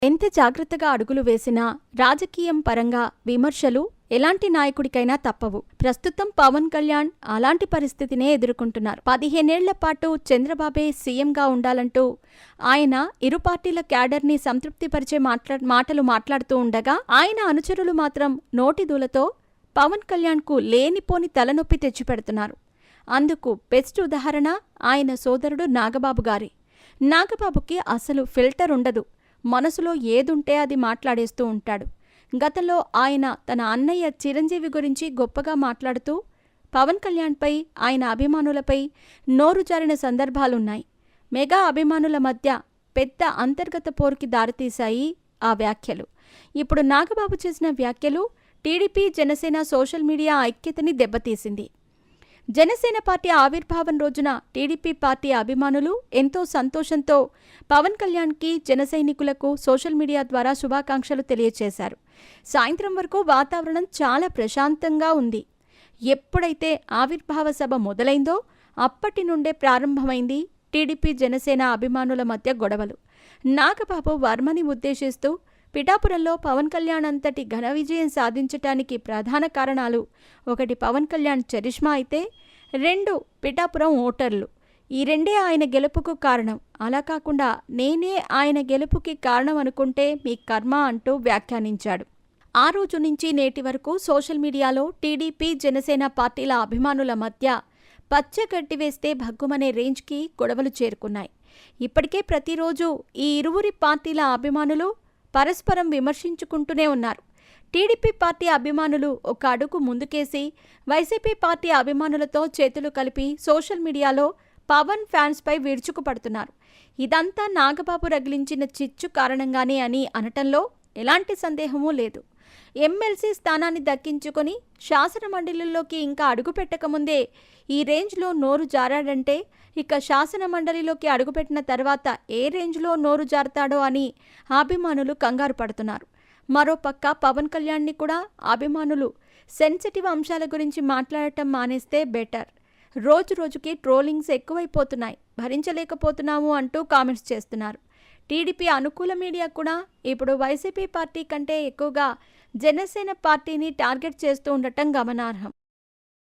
ఎంత జాగ్రత్తగా అడుగులు వేసినా రాజకీయం పరంగా విమర్శలు ఎలాంటి నాయకుడికైనా తప్పవు. ప్రస్తుతం పవన్ కళ్యాణ్ అలాంటి పరిస్థితినే ఎదుర్కొంటున్నారు. 15 ఏళ్ల పాటు చంద్రబాబే సీఎంగా ఉండాలంటూ ఆయన ఇరు పార్టీల క్యాడర్ని సంతృప్తిపరిచే మాటలు మాట్లాడుతూ ఉండగా, ఆయన అనుచరులు మాత్రం నోటిదూలతో పవన్ కళ్యాణ్కు లేనిపోని తలనొప్పి తెచ్చిపెడుతున్నారు. అందుకు బెస్ట్ ఉదాహరణ ఆయన సోదరుడు నాగబాబు గారే. నాగబాబుకి అసలు ఫిల్టర్ ఉండదు. మనసులో ఏదుంటే అది మాట్లాడేస్తూ ఉంటాడు. గతంలో ఆయన తన అన్నయ్య చిరంజీవి గురించి గొప్పగా మాట్లాడుతూ పవన్ కళ్యాణ్పై, ఆయన అభిమానులపై నోరు జారిన సందర్భాలున్నాయి. మెగా అభిమానుల మధ్య పెద్ద అంతర్గత పోరుకి దారితీశాయి ఆ వ్యాఖ్యలు. ఇప్పుడు నాగబాబు చేసిన వ్యాఖ్యలు టీడీపీ జనసేన సోషల్ మీడియా ఐక్యతని దెబ్బతీసింది. జనసేన పార్టీ ఆవిర్భావం రోజున టీడీపీ పార్టీ అభిమానులు ఎంతో సంతోషంతో పవన్ కళ్యాణ్కి, జనసైనికులకు సోషల్ మీడియా ద్వారా శుభాకాంక్షలు తెలియచేశారు. సాయంత్రం వరకు వాతావరణం చాలా ప్రశాంతంగా ఉంది. ఎప్పుడైతే ఆవిర్భావ సభ మొదలైందో అప్పటి నుండే ప్రారంభమైంది టీడీపీ జనసేన అభిమానుల మధ్య గొడవలు. నాగబాబు వర్మని ఉద్దేశిస్తూ పిఠాపురంలో పవన్ కళ్యాణ్ అంతటి ఘన విజయం సాధించటానికి ప్రధాన కారణాలు, 1 పవన్ కళ్యాణ్ చరిష్మా అయితే 2 పిఠాపురం ఓటర్లు. ఈ రెండే ఆయన గెలుపుకు కారణం. అలా కాకుండా నేనే ఆయన గెలుపుకి కారణం అనుకుంటే మీ కర్మ అంటూ వ్యాఖ్యానించాడు. ఆ రోజు నుంచి నేటి వరకు సోషల్ మీడియాలో టీడీపీ జనసేన పార్టీల అభిమానుల మధ్య పచ్చగడ్డి వేస్తే భగ్గుమనే రేంజ్కి గొడవలు చేరుకున్నాయి. ఇప్పటికే ప్రతిరోజు ఈ ఇరువురి పార్టీల అభిమానులు పరస్పరం విమర్శించుకుంటూనే ఉన్నారు. టీడీపీ పార్టీ అభిమానులు ఒక అడుగు ముందుకేసి వైసీపీ పార్టీ అభిమానులతో చేతులు కలిపి సోషల్ మీడియాలో పవన్ ఫ్యాన్స్పై విరుచుకుపడుతున్నారు. ఇదంతా నాగబాబు రగిలించిన చిచ్చు కారణంగానే అని అనటంలో ఎలాంటి సందేహమూ లేదు. ఎమ్మెల్సీ స్థానాన్ని దక్కించుకొని శాసనమండలిలోకి ఇంకా అడుగుపెట్టకముందే ఈ రేంజ్లో నోరు జారాడంటే ఇక శాసనమండలిలోకి అడుగుపెట్టిన తర్వాత ఏ రేంజ్లో నోరు జారుతాడో అని అభిమానులు కంగారు పడుతున్నారు. మరోపక్క పవన్ కళ్యాణ్ని కూడా అభిమానులు సెన్సిటివ్ అంశాల గురించి మాట్లాడటం మానేస్తే బెటర్. రోజు రోజుకి ట్రోలింగ్స్ ఎక్కువైపోతున్నాయి, భరించలేకపోతున్నాము అంటూ కామెంట్స్ చేస్తున్నారు. టీడీపీ అనుకూల మీడియా కూడా ఇప్పుడు వైసీపీ పార్టీ కంటే ఎక్కువగా జనసేన పార్టీని టార్గెట్ చేస్తూ ఉండటం గమనార్హం.